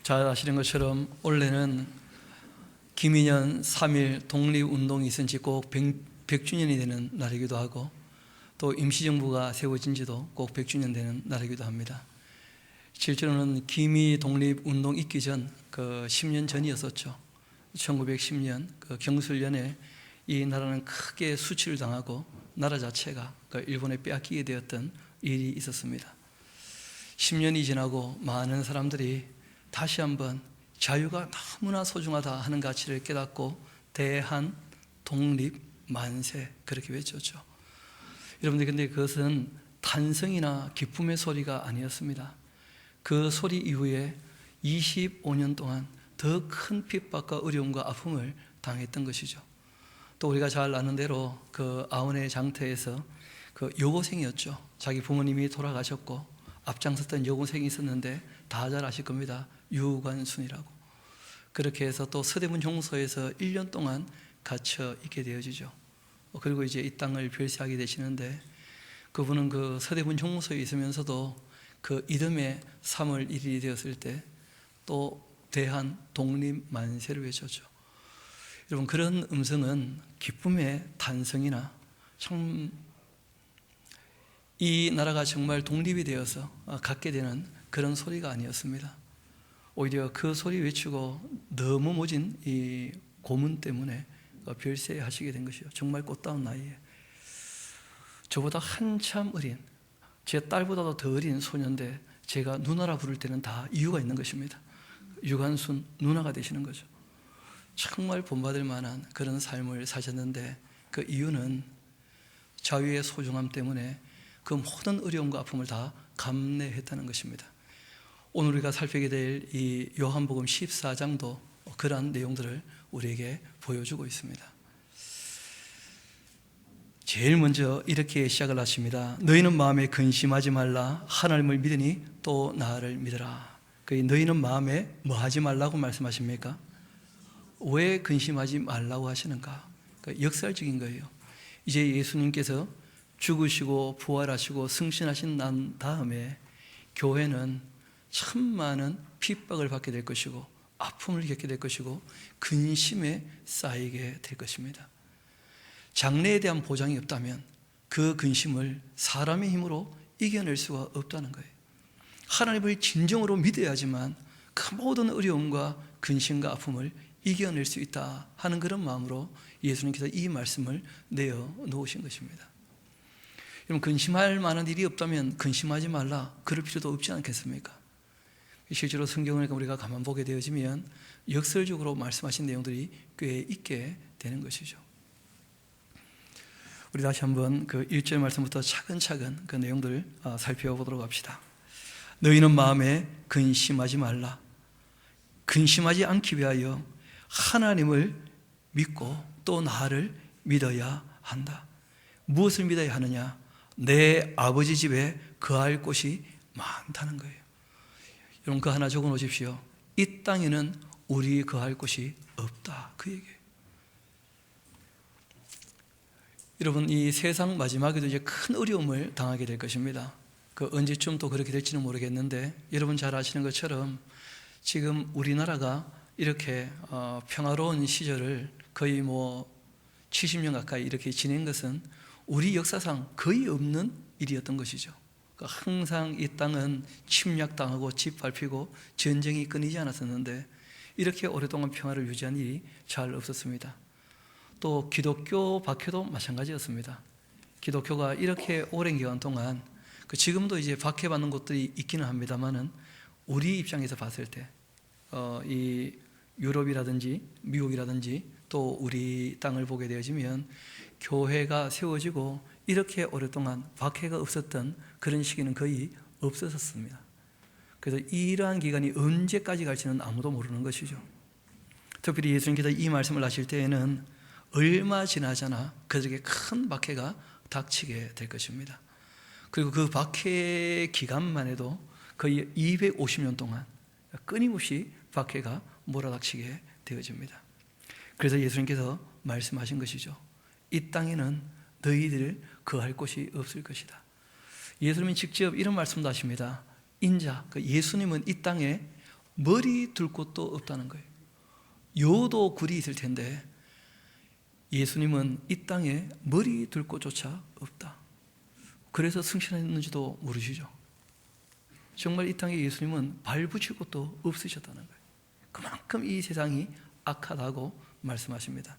잘 아시는 것처럼 올해는 김인현 3.1 독립운동이 있은 지 꼭 100주년이 되는 날이기도 하고, 또 임시정부가 세워진 지도 꼭 100주년 되는 날이기도 합니다. 실제로는 김이 독립운동 있기 전 10년 전이었었죠. 1910년 경술련에 이 나라는 크게 수치를 당하고 나라 자체가 일본에 빼앗기게 되었던 일이 있었습니다. 10년이 지나고 많은 사람들이 다시 한번 자유가 너무나 소중하다 하는 가치를 깨닫고 대한 독립 만세 그렇게 외쳤죠. 여러분들, 근데 그것은 탄성이나 기쁨의 소리가 아니었습니다. 그 소리 이후에 25년 동안 더 큰 핍박과 어려움과 아픔을 당했던 것이죠. 또 우리가 잘 아는 대로 아온의 장터에서 여고생이었죠. 자기 부모님이 돌아가셨고 앞장섰던 여고생이 있었는데 다 잘 아실 겁니다. 유관순이라고. 그렇게 해서 또 서대문 종소에서 1년 동안 갇혀 있게 되어지죠. 그리고 이제 이 땅을 별세하게 되시는데, 그분은 서대문 종소에 있으면서도 이듬해 3월 1일이 되었을 때 또 대한 독립 만세를 외쳤죠. 여러분, 그런 음성은 기쁨의 탄성이나 참 이 나라가 정말 독립이 되어서 갖게 되는 그런 소리가 아니었습니다. 오히려 그 소리 외치고 너무 모진 이 고문 때문에 별세하시게 된 것이요. 정말 꽃다운 나이에 저보다 한참 어린, 제 딸보다도 더 어린 소년인데 제가 누나라 부를 때는 다 이유가 있는 것입니다. 유관순 누나가 되시는 거죠. 정말 본받을 만한 그런 삶을 사셨는데, 그 이유는 자유의 소중함 때문에 그 모든 어려움과 아픔을 다 감내했다는 것입니다. 오늘 우리가 살피게 될 이 요한복음 14장도 그러한 내용들을 우리에게 보여주고 있습니다. 제일 먼저 이렇게 시작을 하십니다. 너희는 마음에 근심하지 말라. 하나님을 믿으니 또 나를 믿으라. 너희는 마음에 뭐 하지 말라고 말씀하십니까? 왜 근심하지 말라고 하시는가? 역설적인 거예요. 이제 예수님께서 죽으시고 부활하시고 승신하신 난 다음에 교회는 참 많은 핍박을 받게 될 것이고 아픔을 겪게 될 것이고 근심에 쌓이게 될 것입니다. 장래에 대한 보장이 없다면 그 근심을 사람의 힘으로 이겨낼 수가 없다는 거예요. 하나님을 진정으로 믿어야지만 그 모든 어려움과 근심과 아픔을 이겨낼 수 있다 하는 그런 마음으로 예수님께서 이 말씀을 내어 놓으신 것입니다. 여러분, 근심할 만한 일이 없다면 근심하지 말라 그럴 필요도 없지 않겠습니까? 실제로 성경을 우리가 가만 보게 되어지면 역설적으로 말씀하신 내용들이 꽤 있게 되는 것이죠. 우리 다시 한번 1절 말씀부터 차근차근 그 내용들을 살펴보도록 합시다. 너희는 마음에 근심하지 말라. 근심하지 않기 위하여 하나님을 믿고 또 나를 믿어야 한다. 무엇을 믿어야 하느냐? 내 아버지 집에 거할 곳이 많다는 거예요. 여러분, 그 하나 적어 놓으십시오. 이 땅에는 우리 거할 곳이 없다, 그 얘기예요. 여러분, 이 세상 마지막에도 이제 큰 어려움을 당하게 될 것입니다. 언제쯤 또 그렇게 될지는 모르겠는데, 여러분 잘 아시는 것처럼 지금 우리나라가 이렇게 평화로운 시절을 거의 70년 가까이 이렇게 지낸 것은 우리 역사상 거의 없는 일이었던 것이죠. 항상 이 땅은 침략당하고 짓밟히고 전쟁이 끊이지 않았었는데 이렇게 오랫동안 평화를 유지한 일이 잘 없었습니다. 또 기독교 박해도 마찬가지였습니다. 기독교가 이렇게 오랜 기간 동안 지금도 이제 박해받는 곳들이 있기는 합니다만은 우리 입장에서 봤을 때 이 유럽이라든지 미국이라든지 또 우리 땅을 보게 되어지면 교회가 세워지고 이렇게 오랫동안 박해가 없었던 그런 시기는 거의 없었습니다. 그래서 이러한 기간이 언제까지 갈지는 아무도 모르는 것이죠. 특별히 예수님께서 이 말씀을 하실 때에는 얼마 지나지 않아 그들에게 큰 박해가 닥치게 될 것입니다. 그리고 그 박해 기간만 해도 거의 250년 동안 끊임없이 박해가 몰아닥치게 되어집니다. 그래서 예수님께서 말씀하신 것이죠. 이 땅에는 너희들 거할 곳이 없을 것이다. 예수님은 직접 이런 말씀도 하십니다. 인자, 예수님은 이 땅에 머리 둘 곳도 없다는 거예요. 요도 굴이 있을 텐데 예수님은 이 땅에 머리 둘 곳조차 없다. 그래서 승천했는지도 모르시죠. 정말 이 땅에 예수님은 발붙일 곳도 없으셨다는 거예요. 그만큼 이 세상이 악하다고 말씀하십니다.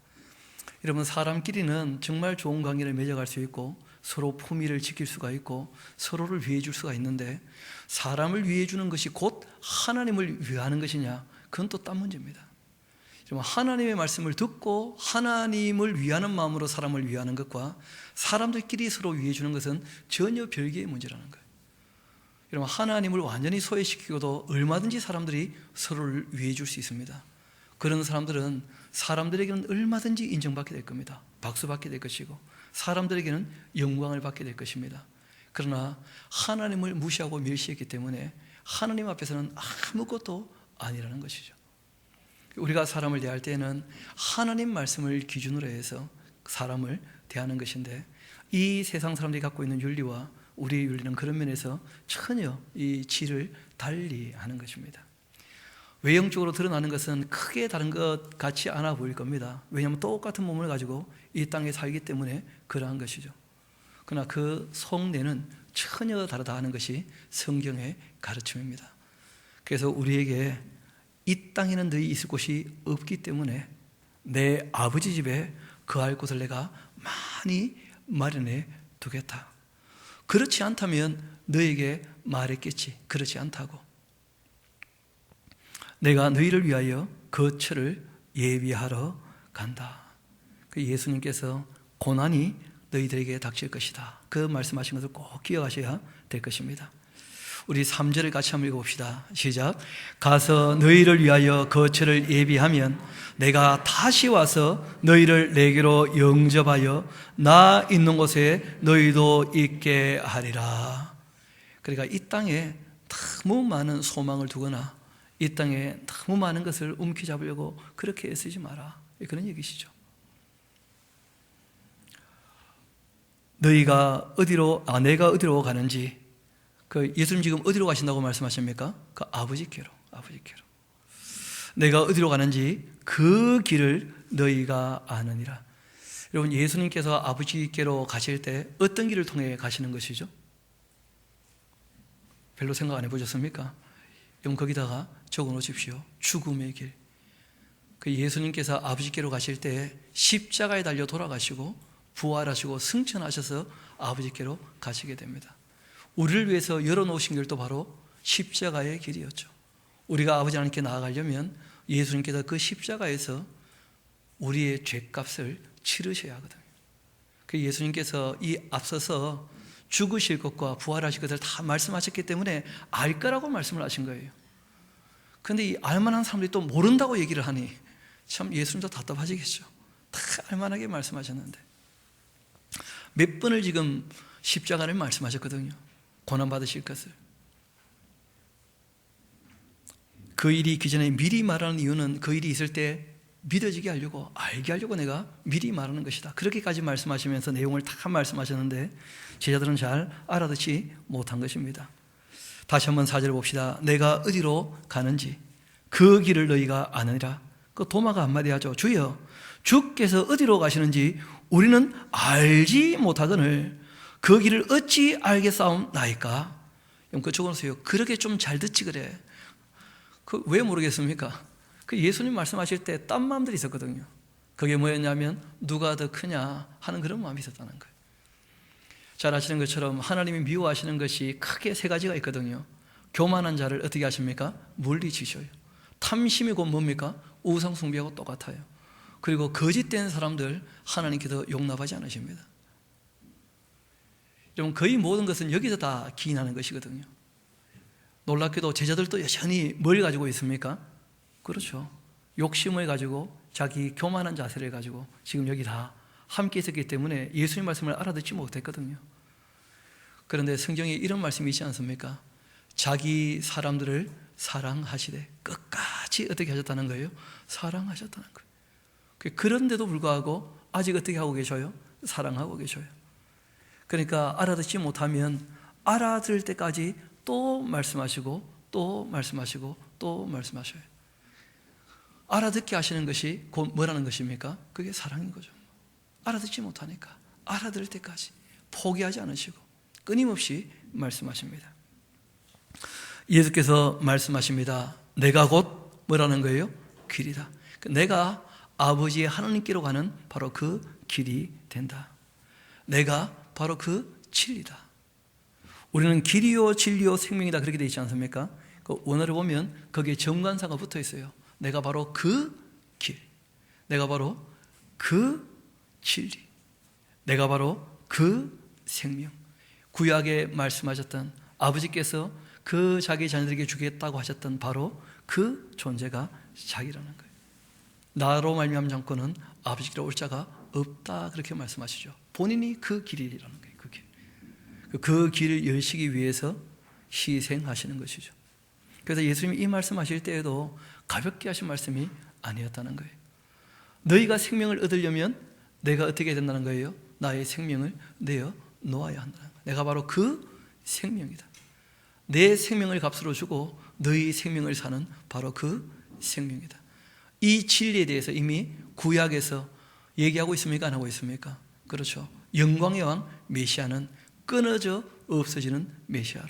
여러분, 사람끼리는 정말 좋은 관계를 맺어갈 수 있고 서로 품위를 지킬 수가 있고 서로를 위해 줄 수가 있는데, 사람을 위해 주는 것이 곧 하나님을 위하는 것이냐, 그건 또 딴 문제입니다. 하나님의 말씀을 듣고 하나님을 위하는 마음으로 사람을 위하는 것과 사람들끼리 서로 위해 주는 것은 전혀 별개의 문제라는 거예요. 여러분, 하나님을 완전히 소외시키고도 얼마든지 사람들이 서로를 위해 줄 수 있습니다. 그런 사람들은 사람들에게는 얼마든지 인정받게 될 겁니다. 박수받게 될 것이고 사람들에게는 영광을 받게 될 것입니다. 그러나 하나님을 무시하고 멸시했기 때문에 하나님 앞에서는 아무것도 아니라는 것이죠. 우리가 사람을 대할 때에는 하나님 말씀을 기준으로 해서 사람을 대하는 것인데, 이 세상 사람들이 갖고 있는 윤리와 우리의 윤리는 그런 면에서 전혀 이 질을 달리하는 것입니다. 외형적으로 드러나는 것은 크게 다른 것 같지 않아 보일 겁니다. 왜냐하면 똑같은 몸을 가지고 이 땅에 살기 때문에 그러한 것이죠. 그러나 그 속내는 전혀 다르다 하는 것이 성경의 가르침입니다. 그래서 우리에게 이 땅에는 너희 있을 곳이 없기 때문에 내 아버지 집에 거할 곳을 내가 많이 마련해 두겠다. 그렇지 않다면 너에게 말했겠지. 그렇지 않다고. 내가 너희를 위하여 거처를 예비하러 간다. 그 예수님께서 고난이 너희들에게 닥칠 것이다. 그 말씀하신 것을 꼭 기억하셔야 될 것입니다. 우리 3절을 같이 한번 읽어봅시다. 시작. 가서 너희를 위하여 거처를 예비하면 내가 다시 와서 너희를 내게로 영접하여 나 있는 곳에 너희도 있게 하리라. 그러니까 이 땅에 너무 많은 소망을 두거나 이 땅에 너무 많은 것을 움켜잡으려고 그렇게 애쓰지 마라. 그런 얘기시죠. 내가 어디로 가는지, 그 예수님 지금 어디로 가신다고 말씀하십니까? 그 아버지께로. 내가 어디로 가는지 그 길을 너희가 아느니라. 여러분, 예수님께서 아버지께로 가실 때 어떤 길을 통해 가시는 것이죠? 별로 생각 안 해보셨습니까? 여러분, 거기다가 적어 놓으십시오. 죽음의 길. 그 예수님께서 아버지께로 가실 때 십자가에 달려 돌아가시고 부활하시고 승천하셔서 아버지께로 가시게 됩니다. 우리를 위해서 열어놓으신 길도 바로 십자가의 길이었죠. 우리가 아버지 하나님께 나아가려면 예수님께서 그 십자가에서 우리의 죄값을 치르셔야 하거든요. 그 예수님께서 이 앞서서 죽으실 것과 부활하실 것을 다 말씀하셨기 때문에 알 거라고 말씀을 하신 거예요. 그런데 이 알만한 사람들이 또 모른다고 얘기를 하니 참 예수님도 답답하시겠죠. 다 알만하게 말씀하셨는데 몇 번을 지금 십자가를 말씀하셨거든요. 고난받으실 것을. 그 일이 있기 전에 미리 말하는 이유는 그 일이 있을 때 믿어지게 하려고, 알게 하려고 내가 미리 말하는 것이다. 그렇게까지 말씀하시면서 내용을 다 말씀하셨는데 제자들은 잘 알아듣지 못한 것입니다. 다시 한번 4절 봅시다. 내가 어디로 가는지 그 길을 너희가 아느니라. 그 도마가 한마디 하죠. 주여, 주께서 어디로 가시는지 우리는 알지 못하거늘 그 길을 어찌 알겠사옵나이까. 그 적어놓으세요. 그렇게 좀 잘 듣지 그래. 그 왜 모르겠습니까? 그 예수님 말씀하실 때 딴 마음들이 있었거든요. 그게 뭐였냐면 누가 더 크냐 하는 그런 마음이 있었다는 거예요. 잘 아시는 것처럼 하나님이 미워하시는 것이 크게 세 가지가 있거든요. 교만한 자를 어떻게 하십니까? 물리치셔요. 탐심이 곧 뭡니까? 우상 숭배하고 똑같아요. 그리고 거짓된 사람들 하나님께서 용납하지 않으십니다. 여러분, 거의 모든 것은 여기서 다 기인하는 것이거든요. 놀랍게도 제자들도 여전히 뭘 가지고 있습니까? 그렇죠. 욕심을 가지고 자기 교만한 자세를 가지고 지금 여기 다 함께 있었기 때문에 예수님 말씀을 알아듣지 못했거든요. 그런데 성경에 이런 말씀이 있지 않습니까? 자기 사람들을 사랑하시되 끝까지 어떻게 하셨다는 거예요? 사랑하셨다는 거예요. 그런데도 불구하고 아직 어떻게 하고 계셔요? 사랑하고 계셔요. 그러니까 알아듣지 못하면 알아들을 때까지 또 말씀하시고 또 말씀하시고 또 말씀하셔요. 알아듣게 하시는 것이 곧 뭐라는 것입니까? 그게 사랑인 거죠. 알아듣지 못하니까 알아들을 때까지 포기하지 않으시고 끊임없이 말씀하십니다. 예수께서 말씀하십니다. 내가 곧 뭐라는 거예요? 길이다. 내가 아버지의 하나님께로 가는 바로 그 길이 된다. 내가 바로 그 진리다. 우리는 길이요 진리요 생명이다 그렇게 되어 있지 않습니까? 그 원어를 보면 거기에 정관사가 붙어 있어요. 내가 바로 그 길, 내가 바로 그 진리, 내가 바로 그 생명. 구약에 말씀하셨던 아버지께서 그 자기 자녀들에게 주겠다고 하셨던 바로 그 존재가 자기라는 거예요. 나로 말미암지 않고는 아버지께로 올 자가 없다 그렇게 말씀하시죠. 본인이 그 길이라는 거예요. 그 길. 그 길을 여시기 위해서 희생하시는 것이죠. 그래서 예수님이 이 말씀하실 때에도 가볍게 하신 말씀이 아니었다는 거예요. 너희가 생명을 얻으려면 내가 어떻게 해야 된다는 거예요? 나의 생명을 내어 놓아야 한다는 거예요. 내가 바로 그 생명이다. 내 생명을 값으로 주고 너희 생명을 사는 바로 그 생명이다. 이 진리에 대해서 이미 구약에서 얘기하고 있습니까? 안 하고 있습니까? 그렇죠. 영광의 왕 메시아는 끊어져 없어지는 메시아로,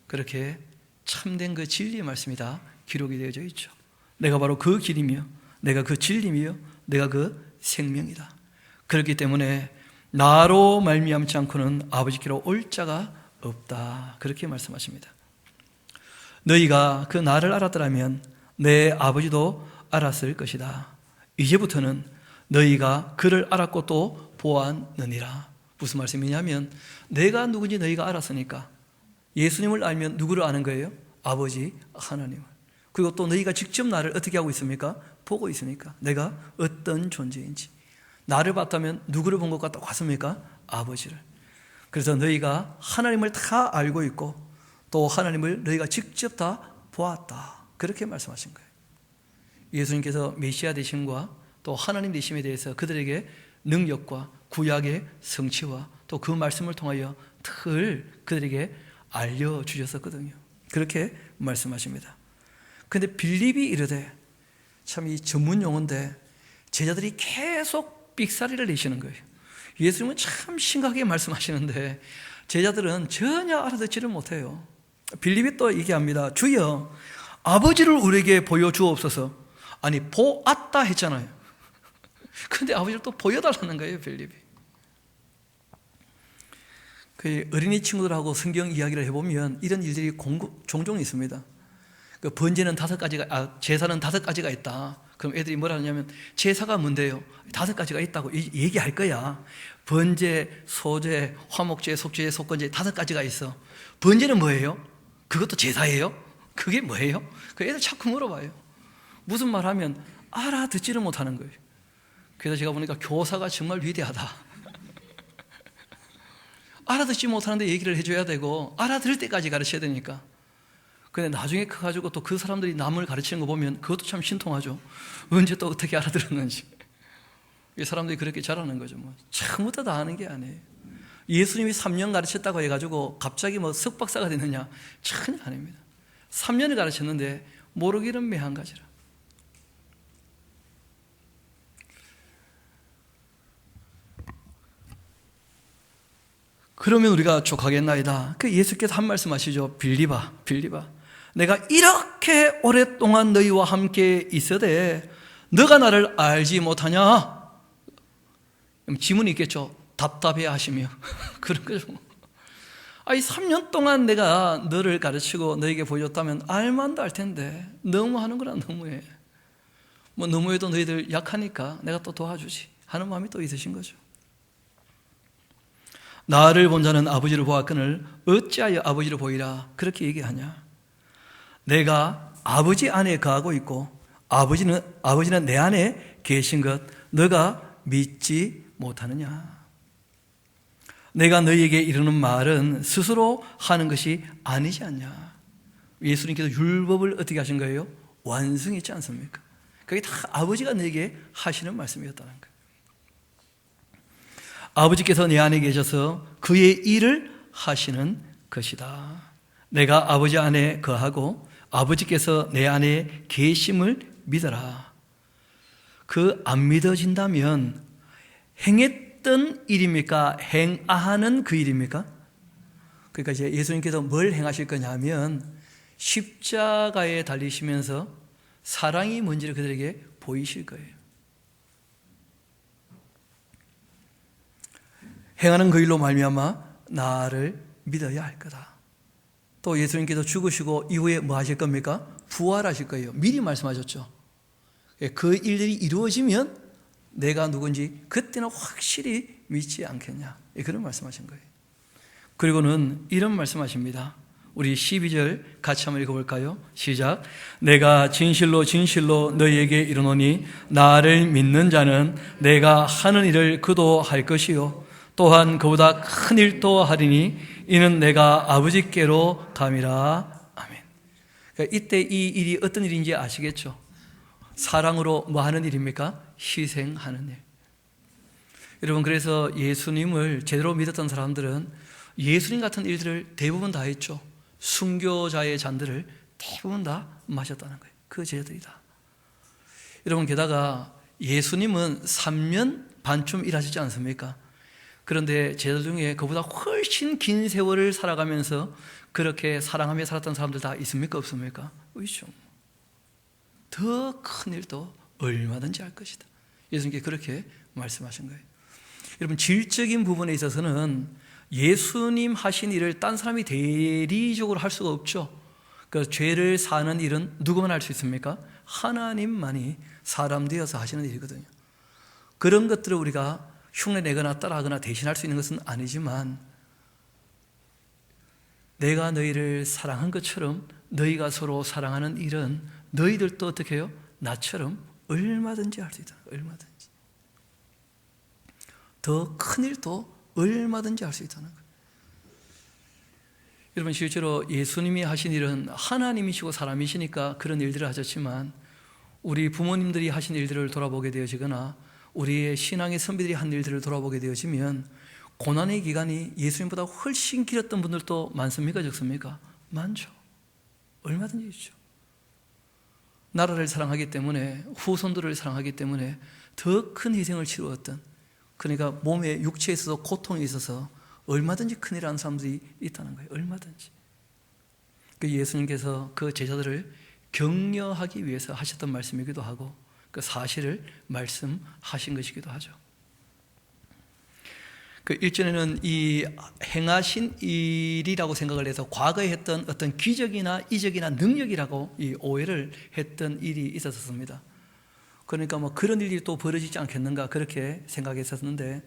그렇게 참된 그 진리의 말씀이 다 기록이 되어져 있죠. 내가 바로 그 길이며 내가 그 진리며 내가 그 생명이다. 그렇기 때문에 나로 말미암지 않고는 아버지께로 올 자가 없다 그렇게 말씀하십니다. 너희가 그 나를 알았더라면 내 아버지도 알았을 것이다. 이제부터는 너희가 그를 알았고 또 보았느니라. 무슨 말씀이냐면 내가 누군지 너희가 알았으니까 예수님을 알면 누구를 아는 거예요? 아버지 하나님을. 그리고 또 너희가 직접 나를 어떻게 하고 있습니까? 보고 있으니까 내가 어떤 존재인지. 나를 봤다면 누구를 본 것 같다고 했습니까? 아버지를. 그래서 너희가 하나님을 다 알고 있고 또 하나님을 너희가 직접 다 보았다 그렇게 말씀하신 거예요. 예수님께서 메시아 되심과 또 하나님 되심에 대해서 그들에게 능력과 구약의 성취와 또 그 말씀을 통하여 늘 그들에게 알려주셨었거든요. 그렇게 말씀하십니다. 그런데 빌립이 이르되, 참 이 전문 용어인데 제자들이 계속 삑사리를 내시는 거예요. 예수님은 참 심각하게 말씀하시는데 제자들은 전혀 알아듣지를 못해요. 빌립이 또 얘기합니다. 주여 아버지를 우리에게 보여주옵소서. 아니 보았다 했잖아요. 근데 아버지를 또 보여달라는 거예요, 빌립이. 그 어린이 친구들하고 성경 이야기를 해보면 이런 일들이 종종 있습니다. 그 번제는 5가지가, 제사는 5가지가 있다. 그럼 애들이 뭐라 하냐면 제사가 뭔데요? 5가지가 있다고 얘기할 거야. 번제, 소제, 화목제, 속죄, 속건제 5가지가 있어. 번제는 뭐예요? 그것도 제사예요? 그게 뭐예요? 그 애들 자꾸 물어봐요. 무슨 말 하면 알아듣지를 못하는 거예요. 그래서 제가 보니까 교사가 정말 위대하다. 알아듣지 못하는데 얘기를 해줘야 되고 알아들을 때까지 가르쳐야 되니까. 근데 나중에 커가지고 또 그 사람들이 남을 가르치는 거 보면 그것도 참 신통하죠. 언제 또 어떻게 알아들었는지. 이 사람들이 그렇게 잘하는 거죠. 뭐 처음부터 다 아는 게 아니에요. 예수님이 3년 가르쳤다고 해가지고 갑자기 뭐 석박사가 됐느냐? 전혀 아닙니다. 3년을 가르쳤는데 모르기는 매한 가지라. 그러면 우리가 족하겠나이다. 그 예수께서 한 말씀 하시죠. 빌립아, 내가 이렇게 오랫동안 너희와 함께 있어대 너가 나를 알지 못하냐? 지문이 있겠죠. 답답해 하시며 그런 거죠. 아니 3년 동안 내가 너를 가르치고 너에게 보여줬다면 알만도 할 텐데 너무하는 거라. 너무해. 뭐 너무해도 너희들 약하니까 내가 또 도와주지 하는 마음이 또 있으신 거죠. 나를 본 자는 아버지를 보았거늘 어찌하여 아버지를 보이라 그렇게 얘기하냐? 내가 아버지 안에 거하고 있고 아버지는 내 안에 계신 것 너가 믿지 못하느냐? 내가 너희에게 이르는 말은 스스로 하는 것이 아니지 않냐? 예수님께서 율법을 어떻게 하신 거예요? 완성했지 않습니까? 그게 다 아버지가 너에게 하시는 말씀이었다는 거예요. 아버지께서 내 안에 계셔서 그의 일을 하시는 것이다. 내가 아버지 안에 거하고 아버지께서 내 안에 계심을 믿어라. 그 안 믿어진다면 행했던 일입니까? 행하는 그 일입니까? 그러니까 이제 예수님께서 뭘 행하실 거냐면 십자가에 달리시면서 사랑이 뭔지를 그들에게 보이실 거예요. 행하는 그 일로 말미암아 나를 믿어야 할 거다. 또 예수님께서 죽으시고 이후에 뭐 하실 겁니까? 부활하실 거예요. 미리 말씀하셨죠. 그 일들이 이루어지면 내가 누군지 그때는 확실히 믿지 않겠냐, 그런 말씀하신 거예요. 그리고는 이런 말씀하십니다. 우리 12절 같이 한번 읽어볼까요? 시작. 내가 진실로 진실로 너희에게 이르노니 나를 믿는 자는 내가 하는 일을 그도 할 것이요 또한 그보다 큰 일도 하리니 이는 내가 아버지께로 감이라. 아멘. 그러니까 이때 이 일이 어떤 일인지 아시겠죠? 사랑으로 뭐 하는 일입니까? 희생하는 일. 여러분, 그래서 예수님을 제대로 믿었던 사람들은 예수님 같은 일들을 대부분 다 했죠. 순교자의 잔들을 대부분 다 마셨다는 거예요. 그 제자들이다. 여러분, 게다가 예수님은 3년 반쯤 일하시지 않습니까? 그런데 제자들 중에 그보다 훨씬 긴 세월을 살아가면서 그렇게 사랑하며 살았던 사람들 다 있습니까? 없습니까? 있죠. 더 큰 일도 얼마든지 할 것이다. 예수님께 그렇게 말씀하신 거예요. 여러분, 질적인 부분에 있어서는 예수님 하신 일을 딴 사람이 대리적으로 할 수가 없죠. 그 죄를 사는 일은 누구만 할 수 있습니까? 하나님만이 사람 되어서 하시는 일이거든요. 그런 것들을 우리가 흉내내거나 따라하거나 대신할 수 있는 것은 아니지만, 내가 너희를 사랑한 것처럼 너희가 서로 사랑하는 일은 너희들도 어떻게 해요? 나처럼 얼마든지 할 수 있다. 얼마든지. 더 큰 일도 얼마든지 할 수 있다는 거예요. 여러분, 실제로 예수님이 하신 일은 하나님이시고 사람이시니까 그런 일들을 하셨지만, 우리 부모님들이 하신 일들을 돌아보게 되어지거나 우리의 신앙의 선비들이 한 일들을 돌아보게 되어지면 고난의 기간이 예수님보다 훨씬 길었던 분들도 많습니까? 적습니까? 많죠. 얼마든지 있죠. 나라를 사랑하기 때문에, 후손들을 사랑하기 때문에 더 큰 희생을 치루었던, 그러니까 몸에 육체에 있어서 고통이 있어서 얼마든지 큰일 하는 사람들이 있다는 거예요. 얼마든지. 그 예수님께서 그 제자들을 격려하기 위해서 하셨던 말씀이기도 하고 그 사실을 말씀하신 것이기도 하죠. 그 일전에는 이 행하신 일이라고 생각을 해서 과거에 했던 어떤 기적이나 이적이나 능력이라고 이 오해를 했던 일이 있었습니다. 그러니까 뭐 그런 일이 또 벌어지지 않겠는가 그렇게 생각했었는데,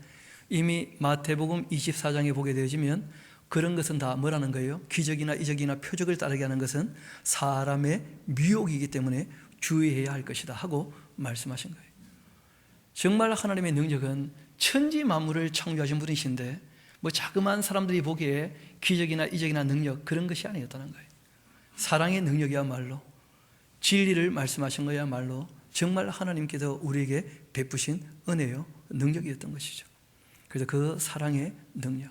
이미 마태복음 24장에 보게 되어지면 그런 것은 다 뭐라는 거예요? 기적이나 이적이나 표적을 따르게 하는 것은 사람의 미혹이기 때문에 주의해야 할 것이다 하고 말씀하신 거예요. 정말 하나님의 능력은 천지 만물을 창조하신 분이신데 뭐 자그마한 사람들이 보기에 기적이나 이적이나 능력, 그런 것이 아니었다는 거예요. 사랑의 능력이야말로, 진리를 말씀하신 거야말로 정말 하나님께서 우리에게 베푸신 은혜요, 능력이었던 것이죠. 그래서 그 사랑의 능력,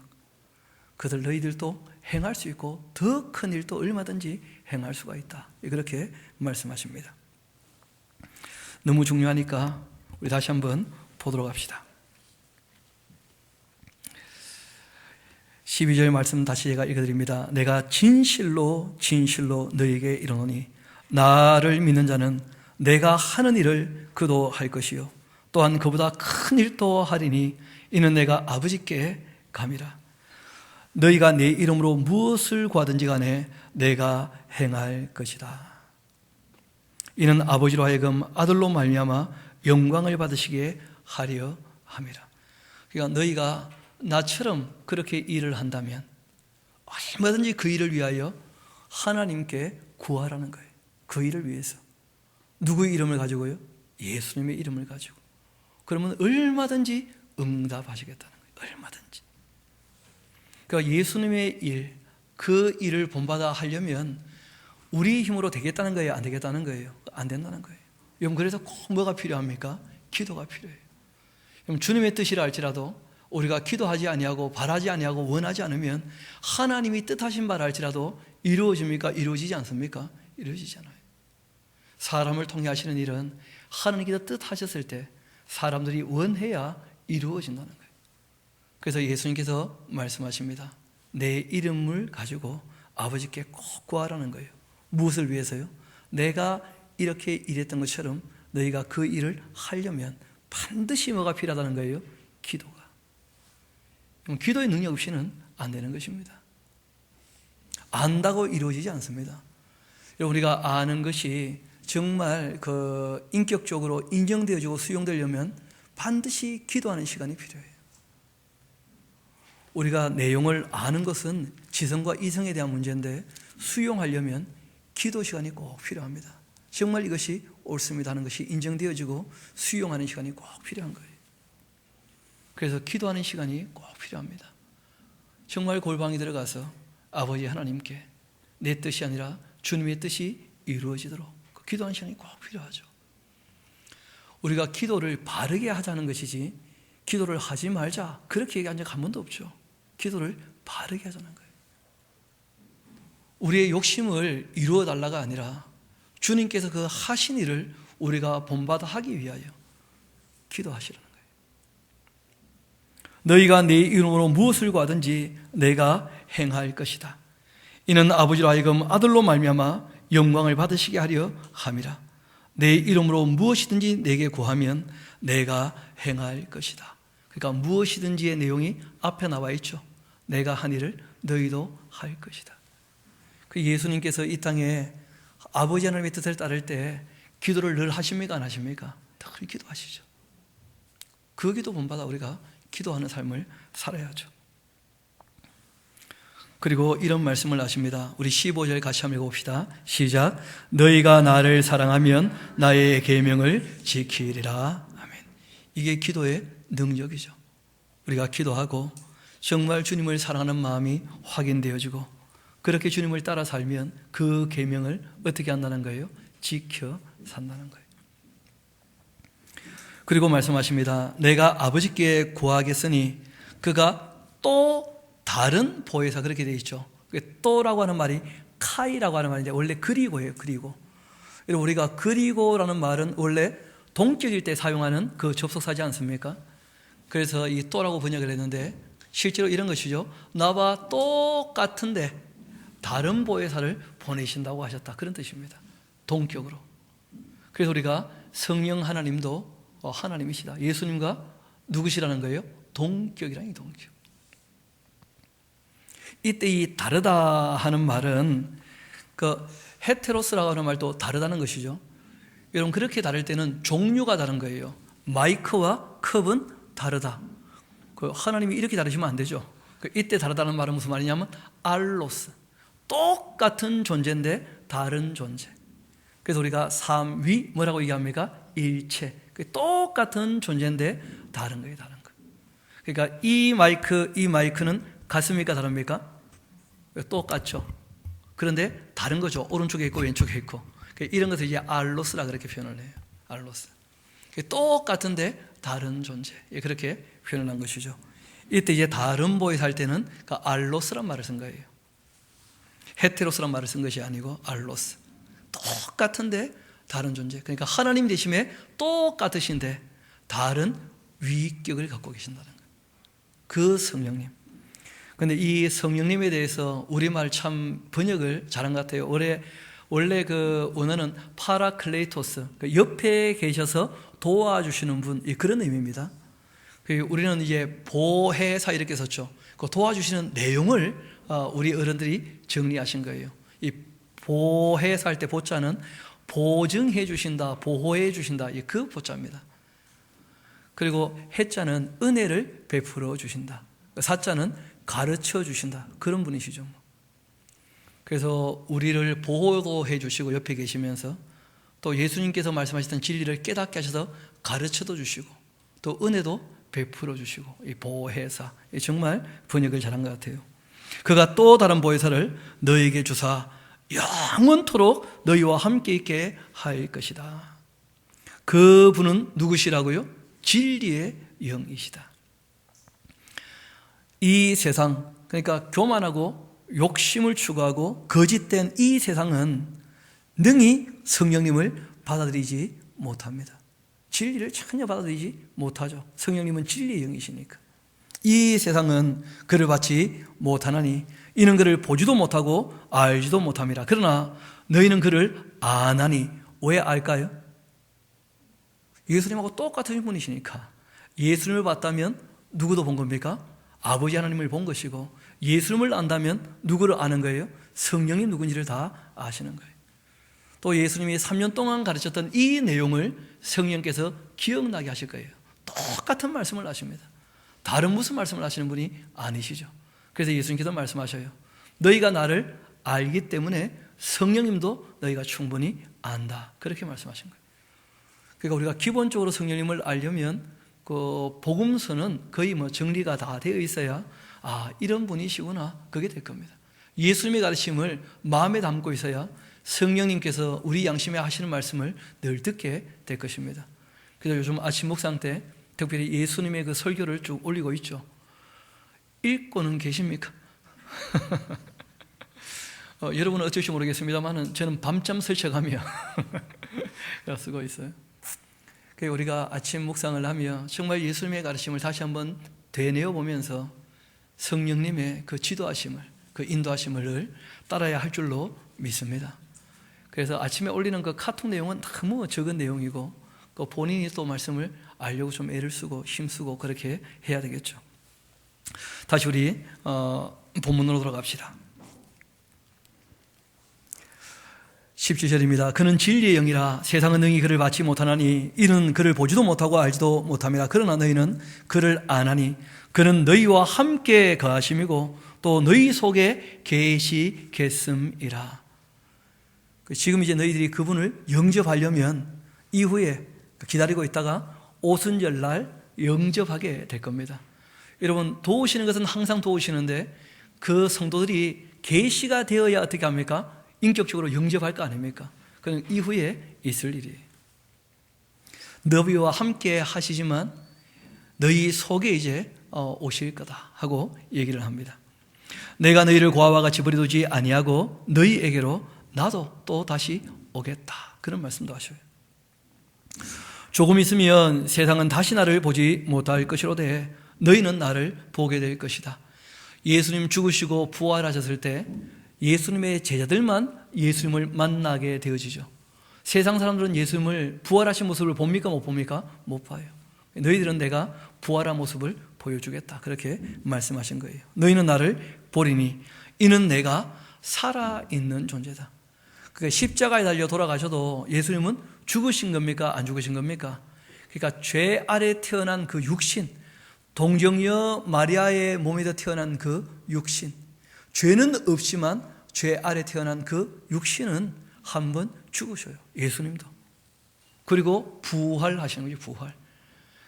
그들 너희들도 행할 수 있고 더 큰 일도 얼마든지 행할 수가 있다, 그렇게 말씀하십니다. 너무 중요하니까 우리 다시 한번 보도록 합시다. 12절 말씀 다시 제가 읽어드립니다. 내가 진실로 진실로 너희에게 이르노니 나를 믿는 자는 내가 하는 일을 그도 할 것이요 또한 그보다 큰 일도 하리니 이는 내가 아버지께 감이라. 너희가 내 이름으로 무엇을 구하든지 간에 내가 행할 것이다. 이는 아버지로 하여금 아들로 말미암아 영광을 받으시게 하려 함이라. 그러니까 너희가 나처럼 그렇게 일을 한다면 얼마든지 그 일을 위하여 하나님께 구하라는 거예요. 그 일을 위해서. 누구의 이름을 가지고요? 예수님의 이름을 가지고. 그러면 얼마든지 응답하시겠다는 거예요. 얼마든지. 그러니까 예수님의 일, 그 일을 본받아 하려면 우리 힘으로 되겠다는 거예요? 안 되겠다는 거예요? 안 된다는 거예요. 여러분, 그래서 꼭 뭐가 필요합니까? 기도가 필요해요. 여러분, 주님의 뜻이라 할지라도 우리가 기도하지 아니하고 바라지 아니하고 원하지 않으면 하나님이 뜻하신 바를 할지라도 이루어집니까? 이루어지지 않습니까? 이루어지잖아요. 사람을 통해 하시는 일은 하나님께서 뜻하셨을 때 사람들이 원해야 이루어진다는 거예요. 그래서 예수님께서 말씀하십니다. 내 이름을 가지고 아버지께 꼭 구하라는 거예요. 무엇을 위해서요? 내가 이렇게 일했던 것처럼 너희가 그 일을 하려면 반드시 뭐가 필요하다는 거예요? 기도가. 기도의 능력 없이는 안 되는 것입니다. 안다고 이루어지지 않습니다. 우리가 아는 것이 정말 인격적으로 인정되어지고 수용되려면 반드시 기도하는 시간이 필요해요. 우리가 내용을 아는 것은 지성과 이성에 대한 문제인데 수용하려면 기도 시간이 꼭 필요합니다. 정말 이것이 옳습니다 하는 것이 인정되어지고 수용하는 시간이 꼭 필요한 거예요. 그래서 기도하는 시간이 꼭 필요합니다. 정말 골방에 들어가서 아버지 하나님께 내 뜻이 아니라 주님의 뜻이 이루어지도록 기도하는 시간이 꼭 필요하죠. 우리가 기도를 바르게 하자는 것이지 기도를 하지 말자 그렇게 얘기한 적 한 번도 없죠. 기도를 바르게 하자는 거예요. 우리의 욕심을 이루어 달라가 아니라 주님께서 그 하신 일을 우리가 본받아 하기 위하여 기도하시라는 거예요. 너희가 내 이름으로 무엇을 구하든지 내가 행할 것이다. 이는 아버지로 하여금 아들로 말미암아 영광을 받으시게 하려 함이라. 내 이름으로 무엇이든지 내게 구하면 내가 행할 것이다. 그러니까 무엇이든지의 내용이 앞에 나와 있죠. 내가 한 일을 너희도 할 것이다. 그 예수님께서 이 땅에 아버지 하나님의 뜻을 따를 때 기도를 늘 하십니까? 안 하십니까? 늘 기도하시죠. 그 기도 본받아 우리가 기도하는 삶을 살아야죠. 그리고 이런 말씀을 하십니다. 우리 15절 같이 한번 읽어봅시다. 시작. 너희가 나를 사랑하면 나의 계명을 지키리라. 아멘. 이게 기도의 능력이죠. 우리가 기도하고 정말 주님을 사랑하는 마음이 확인되어지고 그렇게 주님을 따라 살면 그 계명을 어떻게 한다는 거예요? 지켜 산다는 거예요. 그리고 말씀하십니다. 내가 아버지께 구하겠으니 그가 또 다른 보혜사, 그렇게 되어 있죠. 또라고 하는 말이 카이라고 하는 말인데 원래 그리고예요. 그리고 우리가 그리고라는 말은 원래 동격일 때 사용하는 그 접속사지 않습니까? 그래서 이 또라고 번역을 했는데 실제로 이런 것이죠. 나와 똑같은데 다른 보혜사를 보내신다고 하셨다. 그런 뜻입니다. 동격으로. 그래서 우리가 성령 하나님도 하나님이시다. 예수님과 누구시라는 거예요? 동격이라는 동격. 이때 이 다르다 하는 말은 헤테로스라고 하는 말도 다르다는 것이죠. 여러분 그렇게 다를 때는 종류가 다른 거예요. 마이크와 컵은 다르다. 하나님이 이렇게 다르시면 안 되죠. 이때 다르다는 말은 무슨 말이냐면 알로스. 똑같은 존재인데 다른 존재. 그래서 우리가 삼위 뭐라고 얘기합니까? 일체. 똑같은 존재인데 다른 거예요. 다른 거. 그러니까 이 마이크는 같습니까? 다릅니까? 똑같죠. 그런데 다른 거죠. 오른쪽에 있고 왼쪽에 있고. 이런 것을 이제 알로스라 그렇게 표현을 해요. 알로스. 똑같은데 다른 존재. 그렇게 표현을 한 것이죠. 이때 이제 다른 보혜사 할 때는 알로스란 말을 쓴 거예요. 헤테로스란 말을 쓴 것이 아니고 알로스. 똑같은데 다른 존재. 그러니까 하나님 되심에 똑같으신데 다른 위격을 갖고 계신다는 거예요. 그 성령님. 그런데 이 성령님에 대해서 우리말 참 번역을 잘한 것 같아요. 원래 그 원어는 파라클레이토스, 옆에 계셔서 도와주시는 분, 그런 의미입니다. 우리는 이제 보혜사 이렇게 썼죠. 그 도와주시는 내용을 우리 어른들이 정리하신 거예요. 이 보혜사 할 때 보자는 보증해 주신다, 보호해 주신다, 그 보자입니다. 그리고 해자는 은혜를 베풀어 주신다. 사자는 가르쳐 주신다. 그런 분이시죠. 그래서 우리를 보호도 해 주시고 옆에 계시면서 또 예수님께서 말씀하셨던 진리를 깨닫게 하셔서 가르쳐도 주시고 또 은혜도 베풀어 주시고 이 보혜사, 정말 번역을 잘한 것 같아요. 그가 또 다른 보혜사를 너희에게 주사 영원토록 너희와 함께 있게 할 것이다. 그분은 누구시라고요? 진리의 영이시다. 이 세상, 그러니까 교만하고 욕심을 추구하고 거짓된 이 세상은 능히 성령님을 받아들이지 못합니다. 진리를 전혀 받아들이지 못하죠. 성령님은 진리의 영이시니까. 이 세상은 그를 받지 못하나니 이는 그를 보지도 못하고 알지도 못함이라. 그러나 너희는 그를 아나니. 왜 알까요? 예수님하고 똑같은 분이시니까. 예수님을 봤다면 누구도 본 겁니까? 아버지 하나님을 본 것이고, 예수님을 안다면 누구를 아는 거예요? 성령이 누군지를 다 아시는 거예요. 또 예수님이 3년 동안 가르쳤던 이 내용을 성령께서 기억나게 하실 거예요. 똑같은 말씀을 하십니다. 다른 무슨 말씀을 하시는 분이 아니시죠. 그래서 예수님께서 말씀하셔요. 너희가 나를 알기 때문에 성령님도 너희가 충분히 안다. 그렇게 말씀하신 거예요. 그러니까 우리가 기본적으로 성령님을 알려면 그 복음서는 거의 정리가 다 되어 있어야 이런 분이시구나, 그게 될 겁니다. 예수님의 가르침을 마음에 담고 있어야 성령님께서 우리 양심에 하시는 말씀을 늘 듣게 될 것입니다. 그래서 요즘 아침 묵상 때 특별히 예수님의 그 설교를 쭉 올리고 있죠. 읽고는 계십니까? 여러분은 어쩔지 모르겠습니다만 저는 밤잠 설쳐가며 쓰고 있어요. 우리가 아침 묵상을 하며 정말 예수님의 가르침을 다시 한번 되뇌어 보면서 성령님의 그 지도하심을, 그 인도하심을 따라야 할 줄로 믿습니다. 그래서 아침에 올리는 그 카톡 내용은 너무 적은 내용이고, 그 본인이 또 말씀을 알려고 좀 애를 쓰고 힘쓰고 그렇게 해야 되겠죠. 다시 우리 본문으로 돌아갑시다. 17절입니다. 그는 진리의 영이라 세상은 능히 그를 받지 못하나니 이는 그를 보지도 못하고 알지도 못함이라. 그러나 너희는 그를 아나니 그는 너희와 함께 거하심이고 또 너희 속에 계시겠음이라. 지금 이제 너희들이 그분을 영접하려면 이후에 기다리고 있다가 오순절날 영접하게 될 겁니다. 여러분, 도우시는 것은 항상 도우시는데 그 성도들이 계시가 되어야 어떻게 합니까? 인격적으로 영접할 거 아닙니까? 그건 이후에 있을 일이에요. 너희와 함께 하시지만 너희 속에 이제 오실 거다 하고 얘기를 합니다. 내가 너희를 고아와 같이 버려두지 아니하고 너희에게로 나도 또 다시 오겠다. 그런 말씀도 하셔요. 조금 있으면 세상은 다시 나를 보지 못할 것이로되 너희는 나를 보게 될 것이다. 예수님 죽으시고 부활하셨을 때 예수님의 제자들만 예수님을 만나게 되어지죠. 세상 사람들은 예수님을 부활하신 모습을 봅니까? 못 봅니까? 못 봐요. 너희들은 내가 부활한 모습을 보여주겠다. 그렇게 말씀하신 거예요. 너희는 나를 보리니 이는 내가 살아있는 존재다. 그러니까 십자가에 달려 돌아가셔도 예수님은 죽으신 겁니까? 안 죽으신 겁니까? 그러니까 죄 아래 태어난 그 육신, 동정녀 마리아의 몸에서 태어난 그 육신, 죄는 없지만 죄 아래 태어난 그 육신은 한번 죽으셔요. 예수님도. 그리고 부활하시는 거죠. 부활.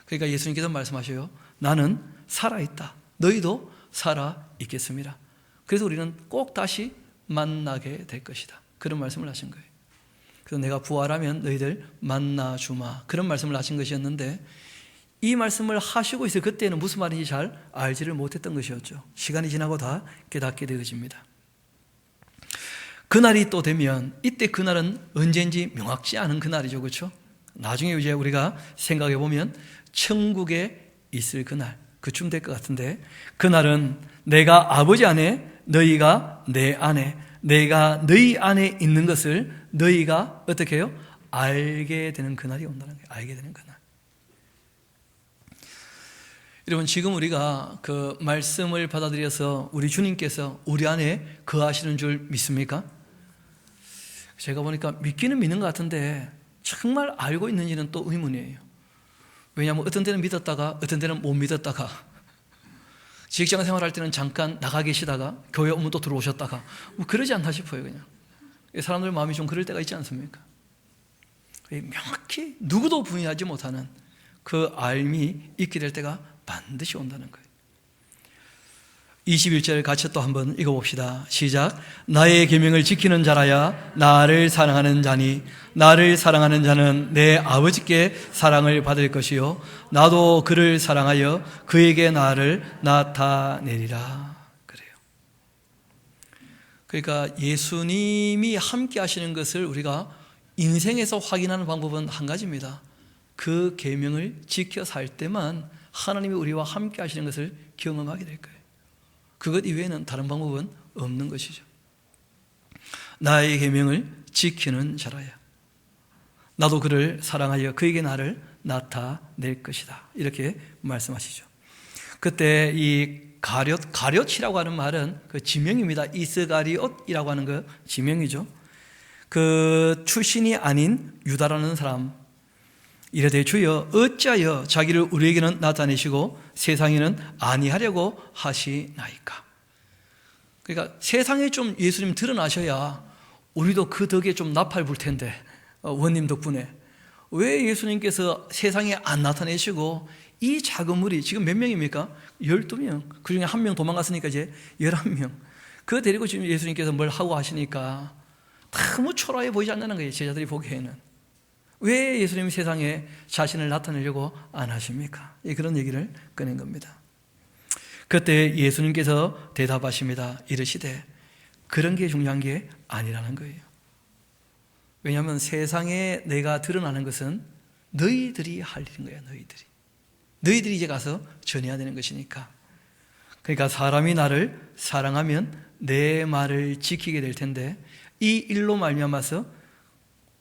그러니까 예수님께서 말씀하셔요. 나는 살아있다. 너희도 살아있겠습니다. 그래서 우리는 꼭 다시 만나게 될 것이다. 그런 말씀을 하신 거예요. 그래서 내가 부활하면 너희들 만나주마. 그런 말씀을 하신 것이었는데 이 말씀을 하시고 있어요. 그때는 무슨 말인지 잘 알지를 못했던 것이었죠. 시간이 지나고 다 깨닫게 되어집니다. 그날이 또 되면 이때 그날은 언제인지 명확지 않은 그날이죠. 그렇죠? 나중에 이제 우리가 생각해 보면 천국에 있을 그날, 그쯤 될 것 같은데 그날은 내가 아버지 안에 너희가 내 안에 내가 너희 안에 있는 것을 너희가 어떻게 해요? 알게 되는 그날이 온다는 거예요. 알게 되는 그날. 여러분, 지금 우리가 그 말씀을 받아들여서 우리 주님께서 우리 안에 거하시는 줄 믿습니까? 제가 보니까 믿기는 믿는 것 같은데 정말 알고 있는지는 또 의문이에요. 왜냐하면 어떤 때는 믿었다가 어떤 때는 못 믿었다가 직장 생활할 때는 잠깐 나가 계시다가 교회 오면 또 들어오셨다가 그러지 않나 싶어요. 그냥 사람들 마음이 좀 그럴 때가 있지 않습니까? 명확히 누구도 부인하지 못하는 그 알미 있게 될 때가 반드시 온다는 거예요. 21절 같이 또 한번 읽어봅시다. 시작. 나의 계명을 지키는 자라야 나를 사랑하는 자니 나를 사랑하는 자는 내 아버지께 사랑을 받을 것이요 나도 그를 사랑하여 그에게 나를 나타내리라. 그래요. 그러니까 예수님이 함께 하시는 것을 우리가 인생에서 확인하는 방법은 한 가지입니다. 그 계명을 지켜 살 때만 하나님이 우리와 함께 하시는 것을 경험하게 될 거예요. 그것 이외에는 다른 방법은 없는 것이죠. 나의 계명을 지키는 자라야 나도 그를 사랑하여 그에게 나를 나타낼 것이다. 이렇게 말씀하시죠. 그때 이 가룟이라고 하는 말은 그 지명입니다. 이스가리옷이라고 하는 그 지명이죠. 그 출신이 아닌 유다라는 사람, 이르되 주여 어찌하여 자기를 우리에게는 나타내시고 세상에는 아니하려고 하시나이까. 그러니까 세상에 좀 예수님 드러나셔야 우리도 그 덕에 좀 나팔 불 텐데, 원님 덕분에 왜 예수님께서 세상에 안 나타내시고 이 작은 무리, 지금 몇 명입니까? 12명. 그 중에 한 명 도망갔으니까 이제 11명. 그거 데리고 지금 예수님께서 뭘 하고 하시니까 너무 초라해 보이지 않는 거예요, 제자들이 보기에는. 왜 예수님이 세상에 자신을 나타내려고 안 하십니까? 그런 얘기를 꺼낸 겁니다. 그때 예수님께서 대답하십니다. 이르시되 그런 게 중요한 게 아니라는 거예요. 왜냐하면 세상에 내가 드러나는 것은 너희들이 할 일인 거야. 너희들이 이제 가서 전해야 되는 것이니까. 그러니까 사람이 나를 사랑하면 내 말을 지키게 될 텐데 이 일로 말미암아서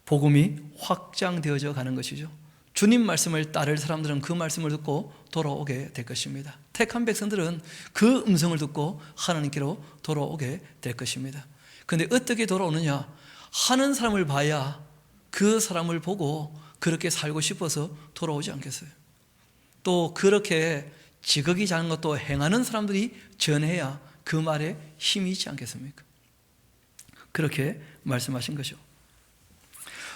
복음이 확장되어져 가는 것이죠. 주님 말씀을 따를 사람들은 그 말씀을 듣고 돌아오게 될 것입니다. 택한 백성들은 그 음성을 듣고 하나님께로 돌아오게 될 것입니다. 그런데 어떻게 돌아오느냐? 하는 사람을 봐야 그 사람을 보고 그렇게 살고 싶어서 돌아오지 않겠어요? 또 그렇게 지극히 작은 것도 행하는 사람들이 전해야 그 말에 힘이 있지 않겠습니까? 그렇게 말씀하신 거죠.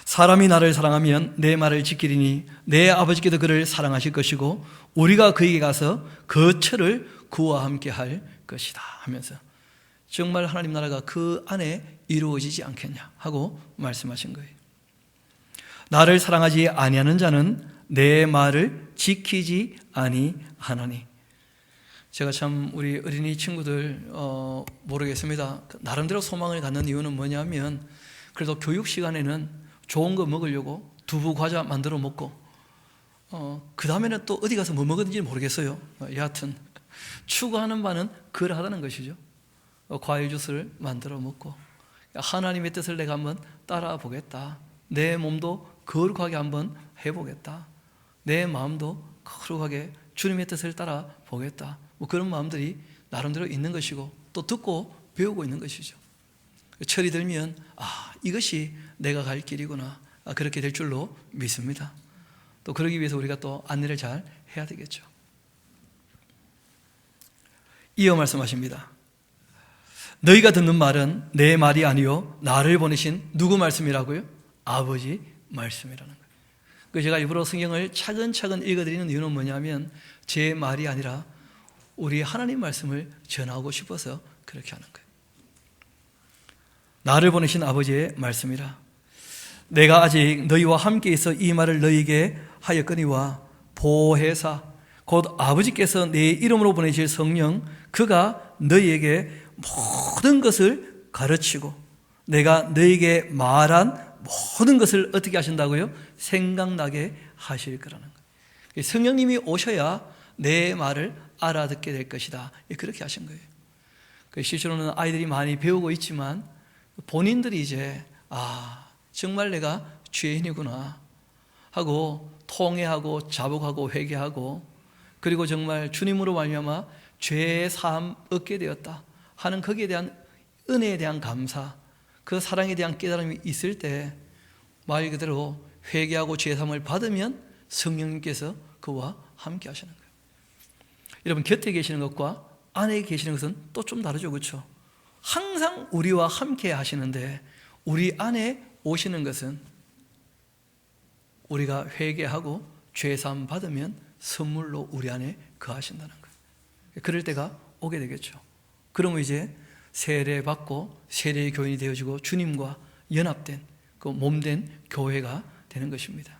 사람이 나를 사랑하면 내 말을 지키리니 내 아버지께도 그를 사랑하실 것이고 우리가 그에게 가서 그 처를 그와 함께 할 것이다 하면서 정말 하나님 나라가 그 안에 이루어지지 않겠냐 하고 말씀하신 거예요. 나를 사랑하지 아니하는 자는 내 말을 지키지 아니하나니. 제가 참 우리 어린이 친구들 모르겠습니다. 나름대로 소망을 갖는 이유는 뭐냐면 그래도 교육 시간에는 좋은 거 먹으려고 두부 과자 만들어 먹고 그 다음에는 또 어디 가서 뭐 먹었는지 모르겠어요. 여하튼 추구하는 바는 그러하다는 것이죠. 과일 주스를 만들어 먹고 하나님의 뜻을 내가 한번 따라 보겠다. 내 몸도 거룩하게 한번 해보겠다. 내 마음도 거룩하게 주님의 뜻을 따라 보겠다. 뭐 그런 마음들이 나름대로 있는 것이고 또 듣고 배우고 있는 것이죠. 철이 들면 이것이 내가 갈 길이구나, 그렇게 될 줄로 믿습니다. 또 그러기 위해서 우리가 또 안내를 잘 해야 되겠죠. 이어 말씀하십니다. 너희가 듣는 말은 내 말이 아니요 나를 보내신 누구 말씀이라고요? 아버지 말씀이라는 거예요. 제가 일부러 성경을 차근차근 읽어드리는 이유는 뭐냐면 제 말이 아니라 우리 하나님 말씀을 전하고 싶어서 그렇게 하는 거예요. 나를 보내신 아버지의 말씀이라. 내가 아직 너희와 함께 있어 이 말을 너희에게 하였거니와 보혜사 곧 아버지께서 내 이름으로 보내실 성령 그가 너희에게 모든 것을 가르치고 내가 너희에게 말한 모든 것을 어떻게 하신다고요? 생각나게 하실 거라는 거예요. 성령님이 오셔야 내 말을 알아듣게 될 것이다. 그렇게 하신 거예요. 실제로는 아이들이 많이 배우고 있지만 본인들이 이제 정말 내가 죄인이구나 하고 통회하고 자복하고 회개하고 그리고 정말 주님으로 말미암아 죄의 사함 얻게 되었다 하는 거기에 대한 은혜에 대한 감사, 그 사랑에 대한 깨달음이 있을 때 말 그대로 회개하고 죄 사함을 받으면 성령님께서 그와 함께 하시는 거예요. 여러분 곁에 계시는 것과 안에 계시는 것은 또 좀 다르죠, 그렇죠? 항상 우리와 함께 하시는데 우리 안에 오시는 것은 우리가 회개하고 죄사함 받으면 선물로 우리 안에 거하신다는 거예요. 그럴 때가 오게 되겠죠. 그러면 이제 세례 받고 세례의 교인이 되어지고 주님과 연합된 그 몸된 교회가 되는 것입니다.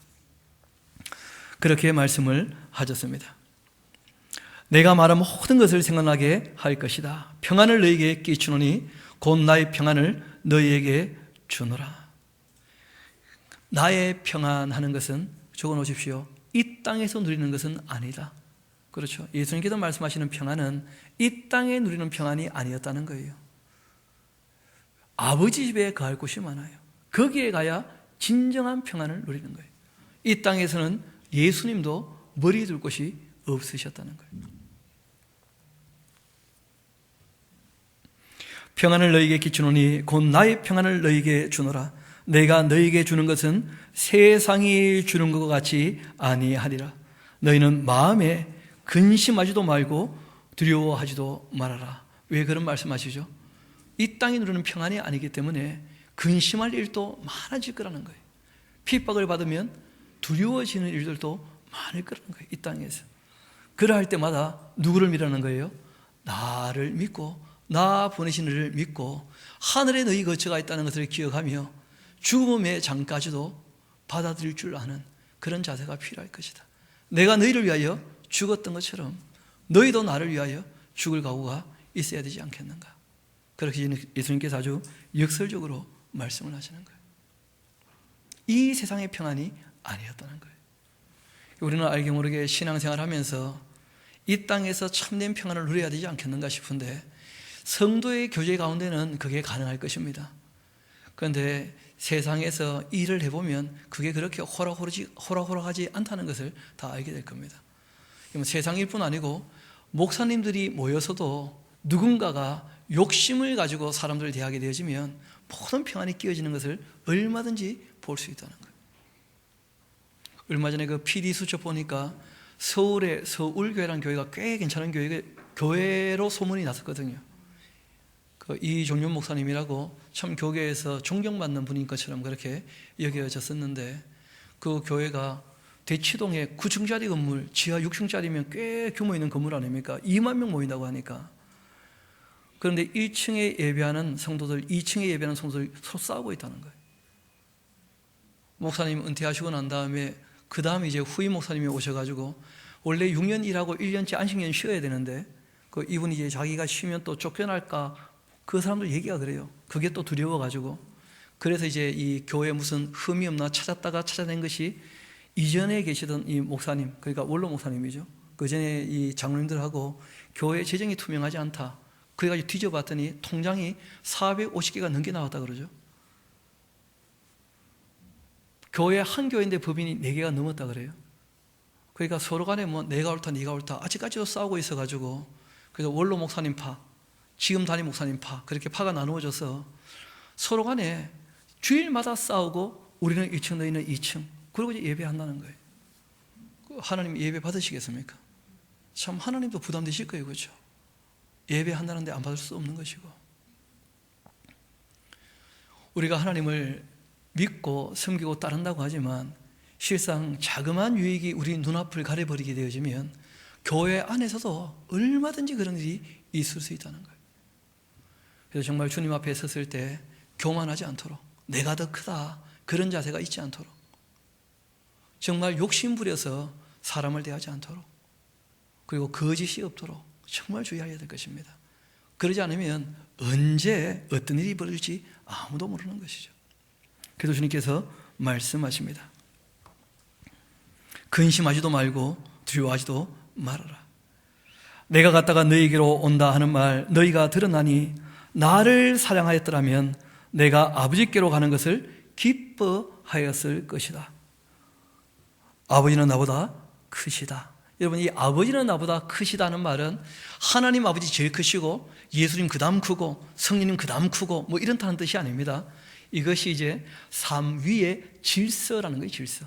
그렇게 말씀을 하셨습니다. 내가 말한 모든 것을 생각나게 할 것이다. 평안을 너희에게 끼치노니 곧 나의 평안을 너희에게 주노라. 나의 평안하는 것은, 적어놓으십시오, 이 땅에서 누리는 것은 아니다. 그렇죠. 예수님께서 말씀하시는 평안은 이 땅에 누리는 평안이 아니었다는 거예요. 아버지 집에 거할 곳이 많아요. 거기에 가야 진정한 평안을 누리는 거예요. 이 땅에서는 예수님도 머리 둘 곳이 없으셨다는 거예요. 평안을 너희에게 주노니 곧 나의 평안을 너희에게 주노라. 내가 너희에게 주는 것은 세상이 주는 것 같이 아니하리라. 너희는 마음에 근심하지도 말고 두려워하지도 말아라. 왜 그런 말씀하시죠? 이 땅에 누리는 평안이 아니기 때문에 근심할 일도 많아질 거라는 거예요. 핍박을 받으면 두려워지는 일들도 많을 거라는 거예요. 이 땅에서. 그러할 때마다 누구를 믿라는 거예요? 나를 믿고 나 보내신 이를 믿고 하늘에 너희 거처가 있다는 것을 기억하며 죽음의 장까지도 받아들일 줄 아는 그런 자세가 필요할 것이다. 내가 너희를 위하여 죽었던 것처럼 너희도 나를 위하여 죽을 각오가 있어야 되지 않겠는가. 그렇게 예수님께서 아주 역설적으로 말씀을 하시는 거예요. 이 세상의 평안이 아니었다는 거예요. 우리는 알게 모르게 신앙생활을 하면서 이 땅에서 참된 평안을 누려야 되지 않겠는가 싶은데, 성도의 교제 가운데는 그게 가능할 것입니다. 그런데 세상에서 일을 해보면 그게 그렇게 호락호락하지 않다는 것을 다 알게 될 겁니다. 세상일 뿐 아니고 목사님들이 모여서도 누군가가 욕심을 가지고 사람들을 대하게 되어지면 모든 평안이 끼어지는 것을 얼마든지 볼 수 있다는 거예요. 얼마 전에 그 PD 수첩 보니까 서울의 서울교회라는 교회가 꽤 괜찮은 교회로 소문이 났었거든요. 그 이종윤 목사님이라고 참 교계에서 존경받는 분인 것처럼 그렇게 여겨졌었는데, 그 교회가 대치동에 9층짜리 건물, 지하 6층짜리면 꽤 규모 있는 건물 아닙니까? 2만 명 모인다고 하니까. 그런데 1층에 예배하는 성도들, 2층에 예배하는 성도들이 서로 싸우고 있다는 거예요. 목사님 은퇴하시고 난 다음에 그 다음에 이제 후임 목사님이 오셔가지고 원래 6년 일하고 1년째 안식년 쉬어야 되는데 그 이분이 이제 자기가 쉬면 또 쫓겨날까, 그 사람들 얘기가 그래요. 그게 또 두려워가지고. 그래서 이제 이 교회에 무슨 흠이 없나 찾았다가 찾아낸 것이 이전에 계시던 이 목사님, 그러니까 원로 목사님이죠. 그 전에 이 장로님들하고 교회 재정이 투명하지 않다. 그래가지고 뒤져봤더니 통장이 450개가 넘게 나왔다 그러죠. 교회 한 교회인데 법인이 4개가 넘었다 그래요. 그러니까 서로 간에 뭐 내가 옳다 네가 옳다 아직까지도 싸우고 있어가지고, 그래서 원로 목사님 파, 지금 담임 목사님 파, 그렇게 파가 나누어져서 서로 간에 주일마다 싸우고 우리는 1층 너희는 2층, 그리고 이제 예배한다는 거예요. 하나님 예배 받으시겠습니까? 참 하나님도 부담되실 거예요. 그렇죠? 예배한다는데 안 받을 수 없는 것이고, 우리가 하나님을 믿고 섬기고 따른다고 하지만 실상 자그마한 유익이 우리 눈앞을 가려버리게 되어지면 교회 안에서도 얼마든지 그런 일이 있을 수 있다는 거예요. 그래서 정말 주님 앞에 섰을 때 교만하지 않도록, 내가 더 크다 그런 자세가 있지 않도록, 정말 욕심 부려서 사람을 대하지 않도록, 그리고 거짓이 없도록 정말 주의해야 될 것입니다. 그러지 않으면 언제 어떤 일이 벌어질지 아무도 모르는 것이죠. 그래서 주님께서 말씀하십니다. 근심하지도 말고 두려워하지도 말아라. 내가 갔다가 너희에게로 온다 하는 말 너희가 들었나니 나를 사랑하였더라면 내가 아버지께로 가는 것을 기뻐하였을 것이다. 아버지는 나보다 크시다. 여러분, 이 아버지는 나보다 크시다는 말은 하나님 아버지 제일 크시고 예수님 그 다음 크고 성령님 그 다음 크고 뭐 이런다는 뜻이 아닙니다. 이것이 이제 삶 위의 질서라는 거예요. 질서.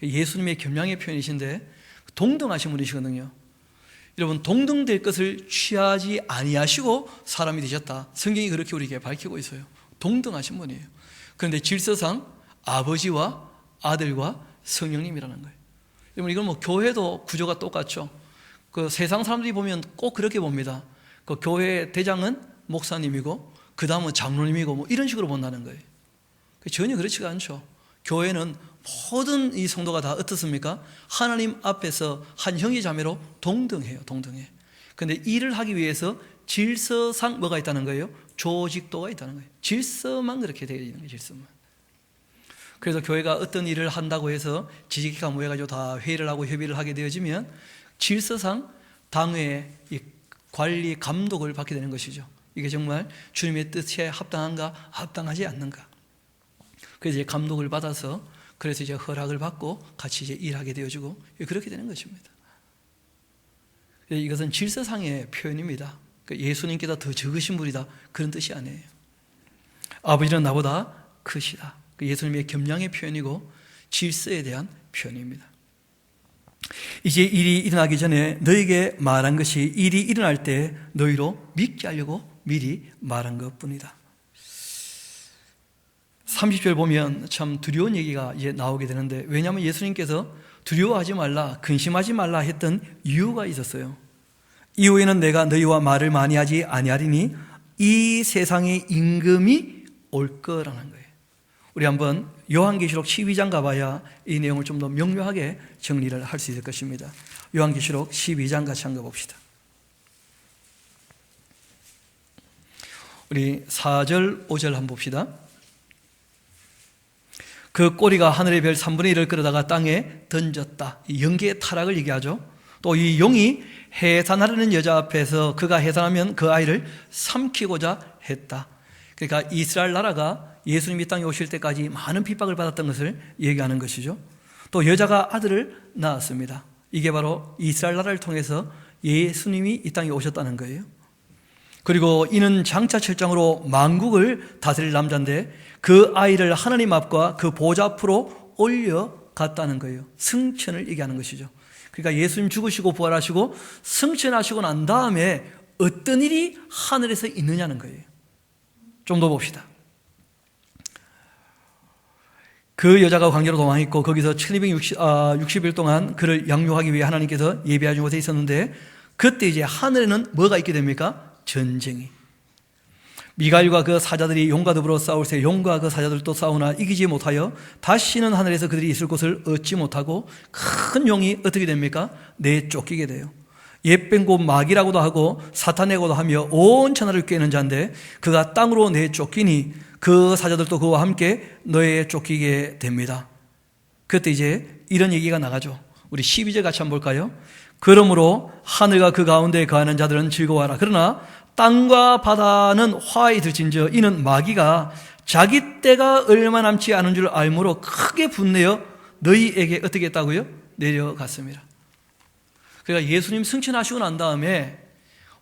예수님의 겸양의 표현이신데 동등하신 분이시거든요. 여러분, 동등될 것을 취하지 아니하시고 사람이 되셨다. 성경이 그렇게 우리에게 밝히고 있어요. 동등하신 분이에요. 그런데 질서상 아버지와 아들과 성령님이라는 거예요. 여러분, 이건 뭐 교회도 구조가 똑같죠. 그 세상 사람들이 보면 꼭 그렇게 봅니다. 그 교회 대장은 목사님이고 그 다음은 장로님이고 뭐 이런 식으로 본다는 거예요. 전혀 그렇지가 않죠. 교회는 모든 이 성도가 다 어떻습니까? 하나님 앞에서 한 형제 자매로 동등해요. 동등해. 그런데 일을 하기 위해서 질서상 뭐가 있다는 거예요? 조직도가 있다는 거예요. 질서만 그렇게 되어 있는 거예요. 질서만. 그래서 교회가 어떤 일을 한다고 해서 지지기가 모여가지고 다 회의를 하고 협의를 하게 되어지면 질서상 당회의 관리 감독을 받게 되는 것이죠. 이게 정말 주님의 뜻에 합당한가 합당하지 않는가. 그래서 이제 감독을 받아서 그래서 이제 허락을 받고 같이 이제 일하게 되어지고 그렇게 되는 것입니다. 이것은 질서상의 표현입니다. 예수님께서 더 적으신 분이다 그런 뜻이 아니에요. 아버지는 나보다 크시다. 예수님의 겸양의 표현이고 질서에 대한 표현입니다. 이제 일이 일어나기 전에 너에게 말한 것이 일이 일어날 때 너희로 믿게 하려고 미리 말한 것뿐이다. 30절 보면 참 두려운 얘기가 이제 나오게 되는데, 왜냐하면 예수님께서 두려워하지 말라, 근심하지 말라 했던 이유가 있었어요. 이후에는 내가 너희와 말을 많이 하지 아니하리니 이 세상의 임금이 올 거라는 거예요. 우리 한번 요한계시록 12장 가봐야 이 내용을 좀 더 명료하게 정리를 할 수 있을 것입니다. 요한계시록 12장 같이 한번 봅시다. 우리 4절 5절 한번 봅시다. 그 꼬리가 하늘의 별 3분의 1을 끌어다가 땅에 던졌다. 영계의 타락을 얘기하죠. 또 이 용이 해산하려는 여자 앞에서 그가 해산하면 그 아이를 삼키고자 했다. 그러니까 이스라엘 나라가 예수님이 땅에 오실 때까지 많은 핍박을 받았던 것을 얘기하는 것이죠. 또 여자가 아들을 낳았습니다. 이게 바로 이스라엘 나라를 통해서 예수님이 이 땅에 오셨다는 거예요. 그리고 이는 장차 7장으로 만국을 다스릴 남자인데 그 아이를 하나님 앞과 그 보좌 앞으로 올려갔다는 거예요. 승천을 얘기하는 것이죠. 그러니까 예수님 죽으시고 부활하시고 승천하시고 난 다음에 어떤 일이 하늘에서 있느냐는 거예요. 좀 더 봅시다. 그 여자가 광야로 도망했고 거기서 1260일 동안 그를 양육하기 위해 하나님께서 예비하신 곳에 있었는데, 그때 이제 하늘에는 뭐가 있게 됩니까? 전쟁이. 미가엘과 그 사자들이 용과 더불어 싸울 새 용과 그 사자들도 싸우나 이기지 못하여 다시는 하늘에서 그들이 있을 곳을 얻지 못하고 큰 용이 어떻게 됩니까? 내쫓기게 돼요. 옛뺀 곧 마귀라고도 하고 사탄이라고도 하며 온 천하를 꿰는 자인데 그가 땅으로 내쫓기니 그 사자들도 그와 함께 너에 쫓기게 됩니다. 그때 이제 이런 얘기가 나가죠. 우리 12절 같이 한번 볼까요? 그러므로 하늘과 그 가운데 거하는 자들은 즐거워하라. 그러나 땅과 바다는 화에 들진저 이는 마귀가 자기 때가 얼마 남지 않은 줄 알므로 크게 분내어 너희에게 어떻게 했다고요? 내려갔습니다. 그러니까 예수님 승천하시고 난 다음에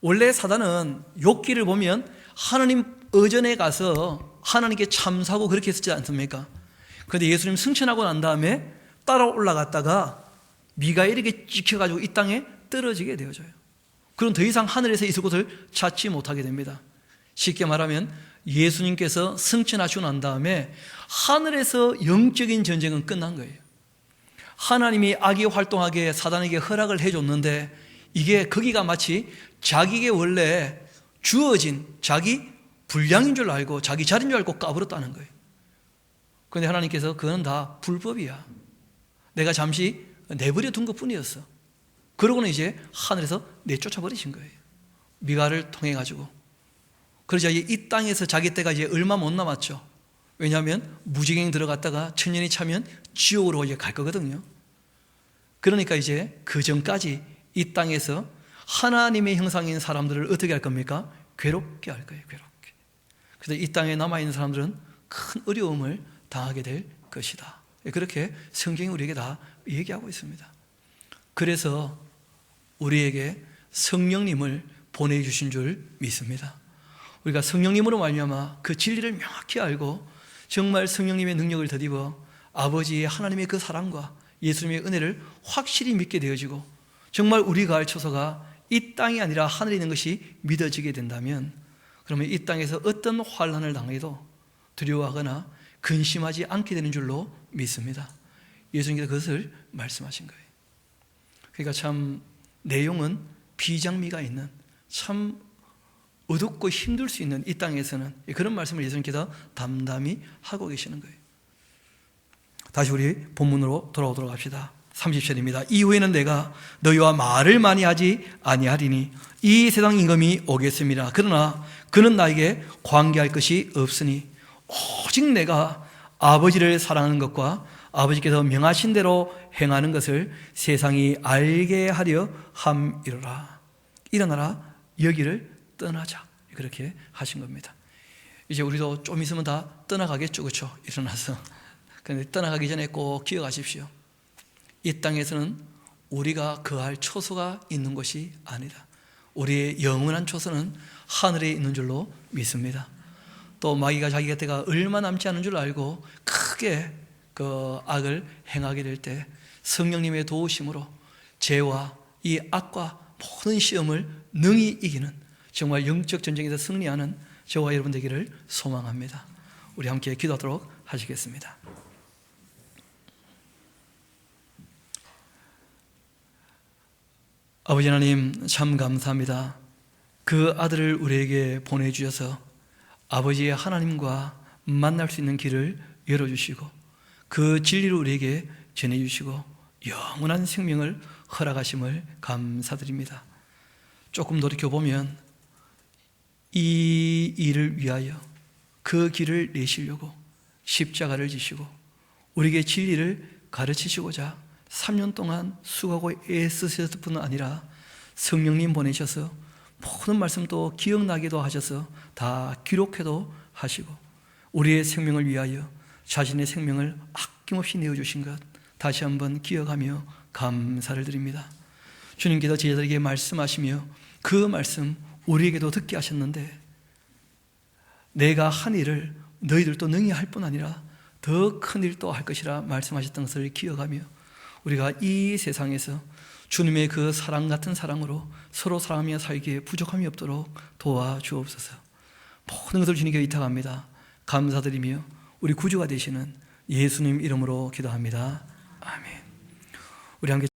원래 사단은 욥기를 보면 하나님 의전에 가서 하나님께 참사하고 그렇게 했었지 않습니까? 그런데 예수님 승천하고 난 다음에 따라 올라갔다가 미가엘에게 찍혀가지고 이 땅에 떨어지게 되어져요. 그럼 더 이상 하늘에서 있을 곳을 찾지 못하게 됩니다. 쉽게 말하면 예수님께서 승천하시고 난 다음에 하늘에서 영적인 전쟁은 끝난 거예요. 하나님이 악이 활동하게 사단에게 허락을 해줬는데 이게 거기가 마치 자기에게 원래 주어진 자기 분량인 줄 알고 자기 자리인 줄 알고 까불었다는 거예요. 그런데 하나님께서 그건 다 불법이야. 내가 잠시 내버려 둔 것뿐이었어. 그러고는 이제 하늘에서 내쫓아버리신 거예요. 미가를 통해 가지고. 그러자 이 땅에서 자기 때가 이제 얼마 못 남았죠. 왜냐하면 무지갱 들어갔다가 천년이 차면 지옥으로 이제 갈 거거든요. 그러니까 이제 그 전까지 이 땅에서 하나님의 형상인 사람들을 어떻게 할 겁니까? 괴롭게 할 거예요. 괴롭게. 그래서 이 땅에 남아있는 사람들은 큰 어려움을 당하게 될 것이다. 그렇게 성경이 우리에게 다 얘기하고 있습니다. 그래서 우리에게 성령님을 보내주신 줄 믿습니다. 우리가 성령님으로 말미암아 그 진리를 명확히 알고 정말 성령님의 능력을 덧입어 아버지의 하나님의 그 사랑과 예수님의 은혜를 확실히 믿게 되어지고 정말 우리가 할 처소가 이 땅이 아니라 하늘에 있는 것이 믿어지게 된다면 그러면 이 땅에서 어떤 환난을 당해도 두려워하거나 근심하지 않게 되는 줄로 믿습니다. 예수님께서 그것을 말씀하신 거예요. 그러니까 참 내용은 비장미가 있는 참 어둡고 힘들 수 있는 이 땅에서는 그런 말씀을 예수님께서 담담히 하고 계시는 거예요. 다시 우리 본문으로 돌아오도록 합시다. 30절입니다. 이후에는 내가 너희와 말을 많이 하지 아니하리니 이 세상 임금이 오겠습니다. 그러나 그는 나에게 관계할 것이 없으니 오직 내가 아버지를 사랑하는 것과 아버지께서 명하신 대로 행하는 것을 세상이 알게 하려 함이로라. 일어나라, 여기를 떠나자. 그렇게 하신 겁니다. 이제 우리도 좀 있으면 다 떠나가겠죠, 그렇죠? 일어나서. 그런데 떠나가기 전에 꼭 기억하십시오. 이 땅에서는 우리가 거할 초소가 있는 것이 아니다. 우리의 영원한 초소는 하늘에 있는 줄로 믿습니다. 또 마귀가 자기 곁에가 얼마 남지 않은 줄 알고 크게 그 악을 행하게 될 때 성령님의 도우심으로 죄와 이 악과 모든 시험을 능히 이기는 정말 영적 전쟁에서 승리하는 저와 여러분 되기를 소망합니다. 우리 함께 기도하도록 하시겠습니다. 아버지 하나님, 참 감사합니다. 그 아들을 우리에게 보내주셔서 아버지의 하나님과 만날 수 있는 길을 열어주시고 그 진리를 우리에게 전해주시고 영원한 생명을 허락하심을 감사드립니다. 조금 돌이켜보면 이 일을 위하여 그 길을 내시려고 십자가를 지시고 우리에게 진리를 가르치시고자 3년 동안 수고하고 애쓰셨을 뿐 아니라 성령님 보내셔서 모든 말씀도 기억나기도 하셔서 다 기록해도 하시고 우리의 생명을 위하여 자신의 생명을 아낌없이 내어주신 것 다시 한번 기억하며 감사를 드립니다. 주님께서 제자들에게 말씀하시며 그 말씀 우리에게도 듣게 하셨는데 내가 한 일을 너희들도 능히 할 뿐 아니라 더 큰 일도 할 것이라 말씀하셨던 것을 기억하며 우리가 이 세상에서 주님의 그 사랑 같은 사랑으로 서로 사랑하며 살기에 부족함이 없도록 도와주옵소서. 모든 것을 주님께 의탁합니다. 감사드리며 우리 구주가 되시는 예수님 이름으로 기도합니다. 아멘. 우리 함께